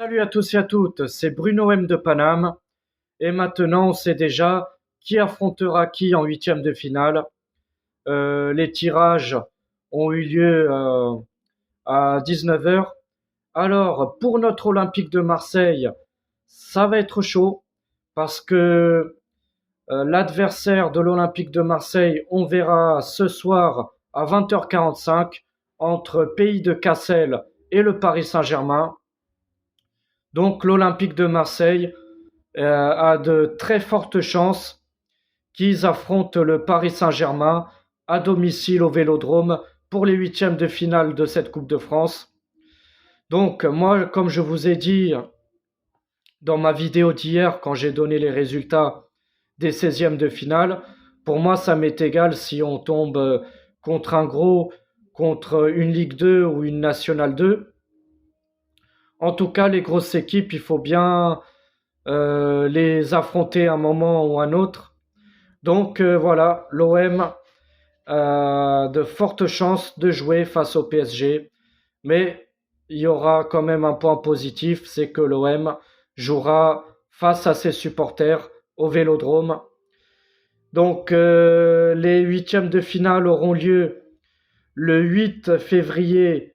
Salut à tous et à toutes, c'est Bruno M de Paname. Et maintenant, on sait déjà qui affrontera qui en huitième de finale. Les tirages ont eu lieu à 19 heures. Alors, pour notre Olympique de Marseille, ça va être chaud parce que l'adversaire de l'Olympique de Marseille, on verra ce soir à 20h45 entre Pays de Cassel et le Paris Saint-Germain. Donc l'Olympique de Marseille a de très fortes chances qu'ils affrontent le Paris Saint-Germain à domicile au Vélodrome pour les huitièmes de finale de cette Coupe de France. Donc moi, comme je vous ai dit dans ma vidéo d'hier, quand j'ai donné les résultats des 16e de finale, pour moi, ça m'est égal si on tombe contre un gros, contre une Ligue 2 ou une Nationale 2. En tout cas, les grosses équipes, il faut bien les affronter un moment ou un autre. Donc voilà, l'OM a de fortes chances de jouer face au PSG. Mais il y aura quand même un point positif, c'est que l'OM jouera face à ses supporters au Vélodrome. Donc les huitièmes de finale auront lieu le 8 février.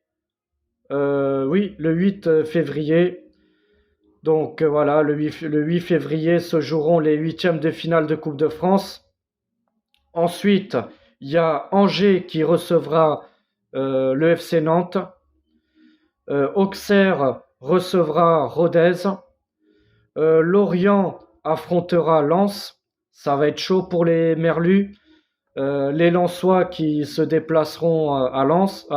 Oui, le 8 février. Donc voilà, le 8 février se joueront les huitièmes de finale de Coupe de France. Ensuite, il y a Angers qui recevra le FC Nantes. Auxerre recevra Rodez. Lorient affrontera Lens. Ça va être chaud pour les Merlus. Les Lensois qui se déplaceront à Lens,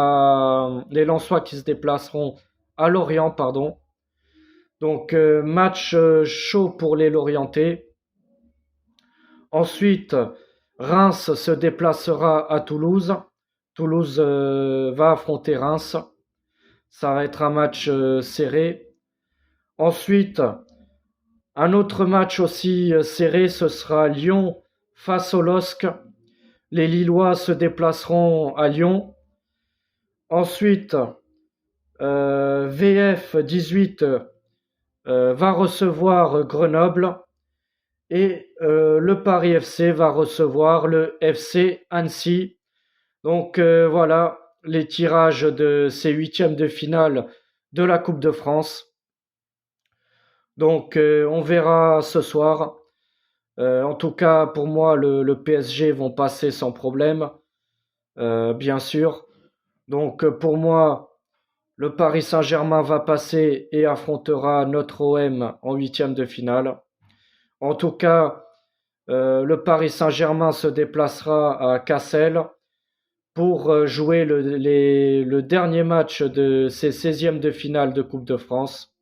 les Lensois qui se déplaceront à Lorient, pardon. Donc match chaud pour les Lorientais. Ensuite, Reims se déplacera à Toulouse. Toulouse va affronter Reims. Ça va être un match serré. Ensuite, un autre match aussi serré, ce sera Lyon face au LOSC. Les Lillois se déplaceront à Lyon. Ensuite, VF 18 va recevoir Grenoble. Et le Paris FC va recevoir le FC Annecy. Donc voilà les tirages de ces huitièmes de finale de la Coupe de France. Donc on verra ce soir. En tout cas, pour moi, le PSG vont passer sans problème, bien sûr. Donc pour moi, le Paris Saint-Germain va passer et affrontera notre OM en huitième de finale. En tout cas, le Paris Saint-Germain se déplacera à Cassel pour jouer le dernier match de ces 16e de finale de Coupe de France.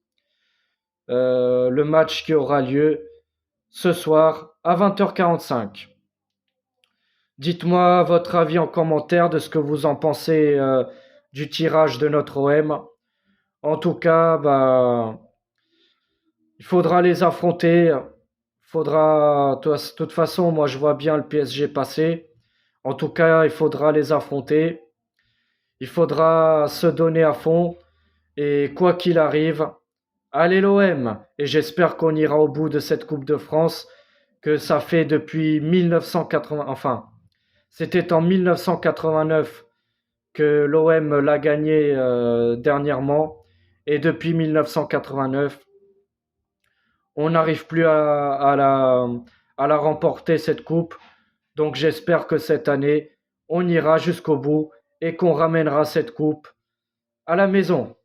Le match qui aura lieu ce soir à 20h45. Dites-moi votre avis en commentaire de ce que vous en pensez du tirage de notre OM. En tout cas, il faudra les affronter. De toute façon, moi je vois bien le PSG passer. En tout cas, il faudra les affronter. Il faudra se donner à fond. Et quoi qu'il arrive, allez l'OM. Et j'espère qu'on ira au bout de cette Coupe de France, que ça fait depuis 1980. Enfin, c'était en 1989 que l'OM l'a gagné dernièrement. Et depuis 1989, on n'arrive plus à la remporter, cette coupe. Donc j'espère que cette année, on ira jusqu'au bout et qu'on ramènera cette coupe à la maison.